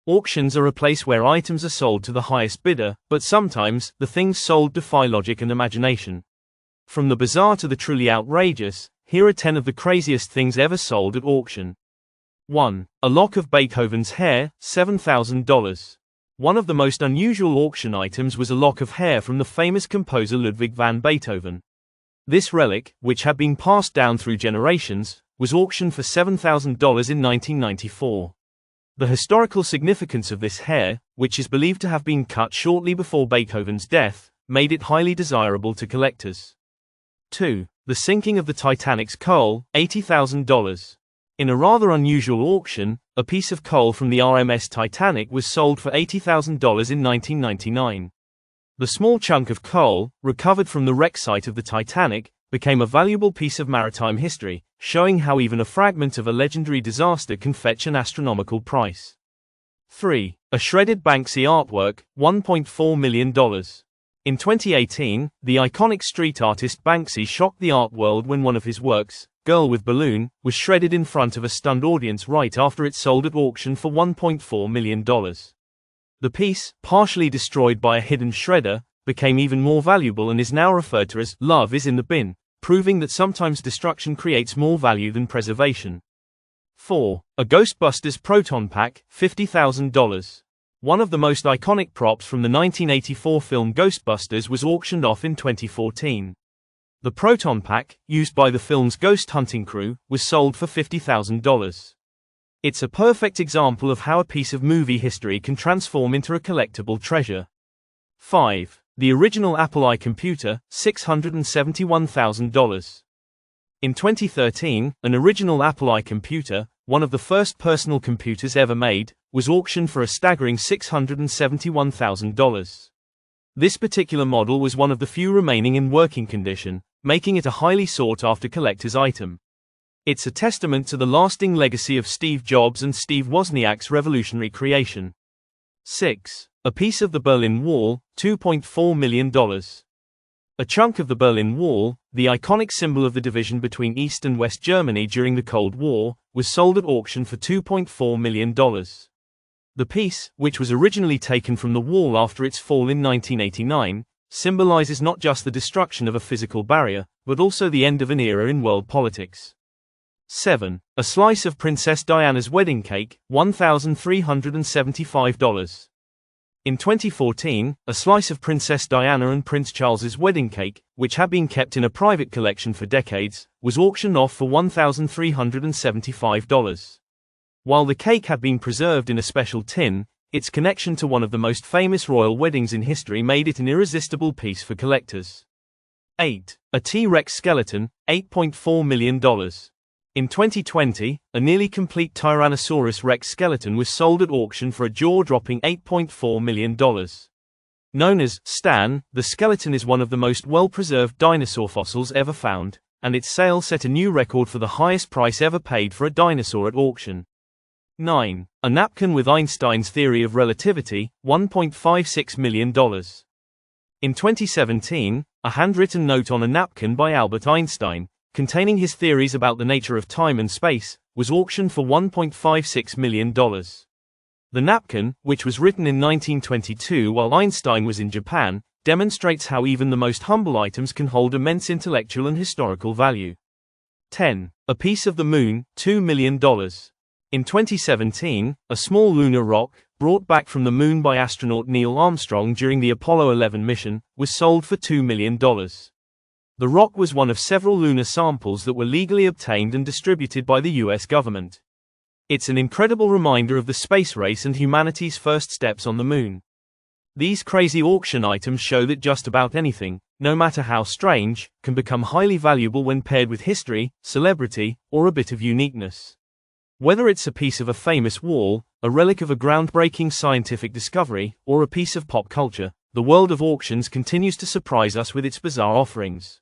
Auctions are a place where items are sold to the highest bidder, but sometimes, the things sold defy logic and imagination. From the bizarre to the truly outrageous, here are 10 of the craziest things ever sold at auction. 1. A lock of Beethovens hair, $7,000. One of the most unusual auction items was a lock of hair from the famous composer Ludwig van Beethoven. This relic, which had been passed down through generations, was auctioned for $7,000 in 1994. The historical significance of this hair, which is believed to have been cut shortly before Beethoven's death, made it highly desirable to collectors. 2. The sinking of the Titanic's coal, $80,000. In a rather unusual auction, a piece of coal from the RMS Titanic was sold for $80,000 in 1999. The small chunk of coal, recovered from the wreck site of the Titanic, became a valuable piece of maritime history, showing how even a fragment of a legendary disaster can fetch an astronomical price. 3. A shredded Banky artwork, $1.4 million. In 2018, the iconic street artist Banky shocked the art world when one of his works, Girl with Balloon, was shredded in front of a stunned audience right after it sold at auction for $1.4 million. The piece, partially destroyed by a hidden shredder, became even more valuable and is now referred to as "Love is in the bin," proving that sometimes destruction creates more value than preservation. 4. A Ghostbusters proton pack, $50,000. One of the most iconic props from the 1984 film Ghostbusters was auctioned off in 2014. The proton pack, used by the film's ghost hunting crew, was sold for $50,000. It's a perfect example of how a piece of movie history can transform into a collectible treasure. 5. The original Apple I computer, $671,000. In 2013, an original Apple I computer, one of the first personal computers ever made, was auctioned for a staggering $671,000. This particular model was one of the few remaining in working condition, making it a highly sought-after collector's item. It's a testament to the lasting legacy of Steve Jobs and Steve Wozniak's revolutionary creation. 6. A piece of the Berlin Wall, $2.4 million. A chunk of the Berlin Wall, the iconic symbol of the division between East and West Germany during the Cold War, was sold at auction for $2.4 million. The piece, which was originally taken from the wall after its fall in 1989, symbolizes not just the destruction of a physical barrier, but also the end of an era in world politics. 7. A slice of Princess Diana's wedding cake, $1,375. In 2014, a slice of Princess Diana and Prince Charles's wedding cake, which had been kept in a private collection for decades, was auctioned off for $1,375. While the cake had been preserved in a special tin, its connection to one of the most famous royal weddings in history made it an irresistible piece for collectors. 8. A T-Rex skeleton, $8.4 million. In 2020, a nearly complete Tyrannosaurus Rex skeleton was sold at auction for a jaw-dropping $8.4 million. Known as Stan, the skeleton is one of the most well-preserved dinosaur fossils ever found, and its sale set a new record for the highest price ever paid for a dinosaur at auction. 9. A napkin with Einstein's theory of relativity, $1.56 million. In 2017, a handwritten note on a napkin by Albert Einstein, containing his theories about the nature of time and space, was auctioned for $1.56 million. The napkin, which was written in 1922 while Einstein was in Japan, demonstrates how even the most humble items can hold immense intellectual and historical value. 10. A piece of the moon, $2 million. In 2017, a small lunar rock, brought back from the moon by astronaut Neil Armstrong during the Apollo 11 mission, was sold for $2 million. The rock was one of several lunar samples that were legally obtained and distributed by the US government. It's an incredible reminder of the space race and humanity's first steps on the moon. These crazy auction items show that just about anything, no matter how strange, can become highly valuable when paired with history, celebrity, or a bit of uniqueness. Whether it's a piece of a famous wall, a relic of a groundbreaking scientific discovery, or a piece of pop culture, the world of auctions continues to surprise us with its bizarre offerings.